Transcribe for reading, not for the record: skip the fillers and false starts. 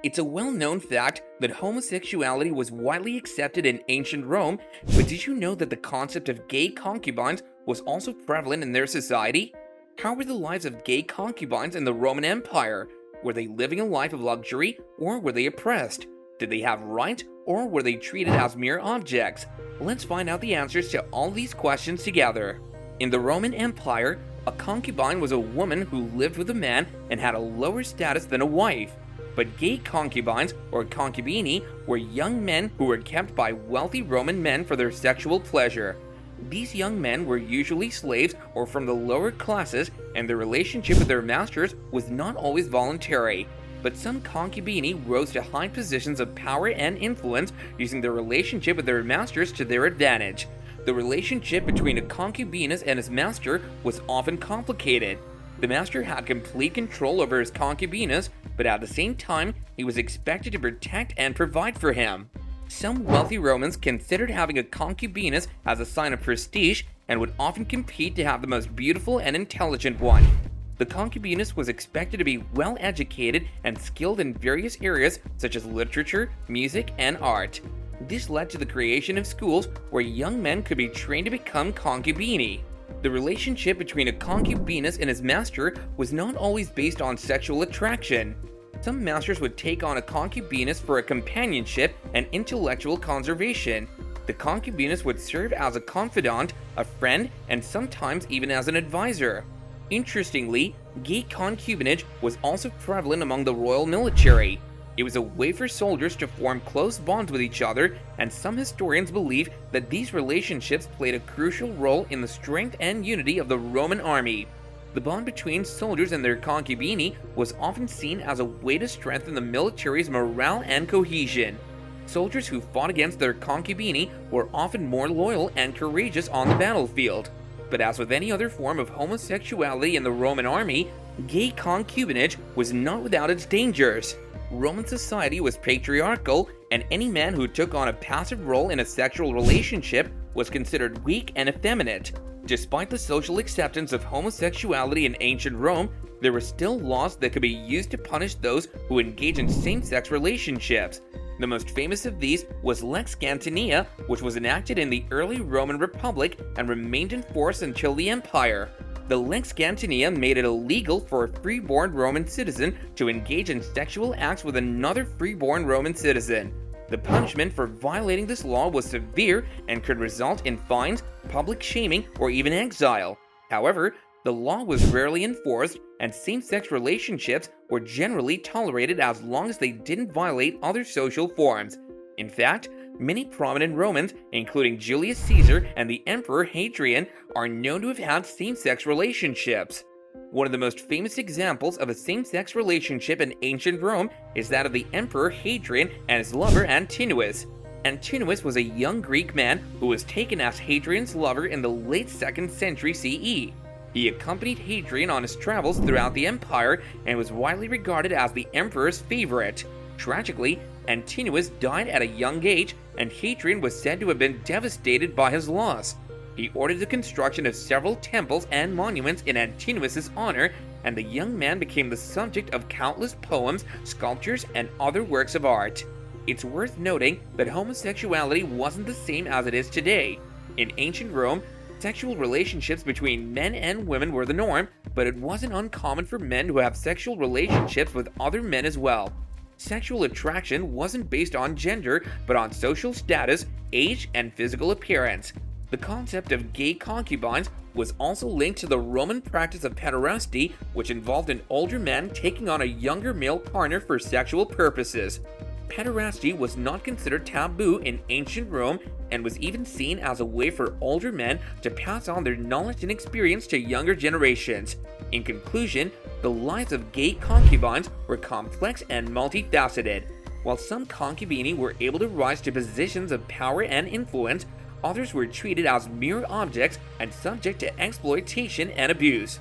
It's a well-known fact that homosexuality was widely accepted in ancient Rome, but did you know that the concept of gay concubines was also prevalent in their society? How were the lives of gay concubines in the Roman Empire? Were they living a life of luxury, or were they oppressed? Did they have rights, or were they treated as mere objects? Let's find out the answers to all these questions together. In the Roman Empire, a concubine was a woman who lived with a man and had a lower status than a wife. But gay concubines, or concubini, were young men who were kept by wealthy Roman men for their sexual pleasure. These young men were usually slaves or from the lower classes, and their relationship with their masters was not always voluntary. But some concubini rose to high positions of power and influence, using their relationship with their masters to their advantage. The relationship between a concubinus and his master was often complicated. The master had complete control over his concubinus, but at the same time, he was expected to protect and provide for him. Some wealthy Romans considered having a concubinus as a sign of prestige and would often compete to have the most beautiful and intelligent one. The concubinus was expected to be well educated and skilled in various areas such as literature, music, and art. This led to the creation of schools where young men could be trained to become concubini. The relationship between a concubinus and his master was not always based on sexual attraction. Some masters would take on a concubinus for a companionship and intellectual conservation. The concubinus would serve as a confidant, a friend, and sometimes even as an advisor. Interestingly, gay concubinage was also prevalent among the royal military. It was a way for soldiers to form close bonds with each other, and some historians believe that these relationships played a crucial role in the strength and unity of the Roman army. The bond between soldiers and their concubini was often seen as a way to strengthen the military's morale and cohesion. Soldiers who fought against their concubini were often more loyal and courageous on the battlefield. But as with any other form of homosexuality in the Roman army, gay concubinage was not without its dangers. Roman society was patriarchal, and any man who took on a passive role in a sexual relationship was considered weak and effeminate. Despite the social acceptance of homosexuality in ancient Rome, there were still laws that could be used to punish those who engage in same-sex relationships. The most famous of these was Lex Gantania, which was enacted in the early Roman Republic and remained in force until the Empire. The Lex Gantania made it illegal for a freeborn Roman citizen to engage in sexual acts with another freeborn Roman citizen. The punishment for violating this law was severe and could result in fines, public shaming, or even exile. However, the law was rarely enforced, and same-sex relationships were generally tolerated as long as they didn't violate other social forms. In fact, many prominent Romans, including Julius Caesar and the Emperor Hadrian, are known to have had same-sex relationships. One of the most famous examples of a same-sex relationship in ancient Rome is that of the Emperor Hadrian and his lover Antinous. Antinous was a young Greek man who was taken as Hadrian's lover in the late 2nd century CE. He accompanied Hadrian on his travels throughout the empire and was widely regarded as the emperor's favorite. Tragically, Antinous died at a young age, and Hadrian was said to have been devastated by his loss. He ordered the construction of several temples and monuments in Antinous' honor, and the young man became the subject of countless poems, sculptures, and other works of art. It's worth noting that homosexuality wasn't the same as it is today. In ancient Rome, sexual relationships between men and women were the norm, but it wasn't uncommon for men to have sexual relationships with other men as well. Sexual attraction wasn't based on gender, but on social status, age, and physical appearance. The concept of gay concubines was also linked to the Roman practice of pederasty, which involved an older man taking on a younger male partner for sexual purposes. Pederasty was not considered taboo in ancient Rome and was even seen as a way for older men to pass on their knowledge and experience to younger generations. In conclusion, the lives of gay concubines were complex and multifaceted. While some concubini were able to rise to positions of power and influence, others were treated as mere objects and subject to exploitation and abuse.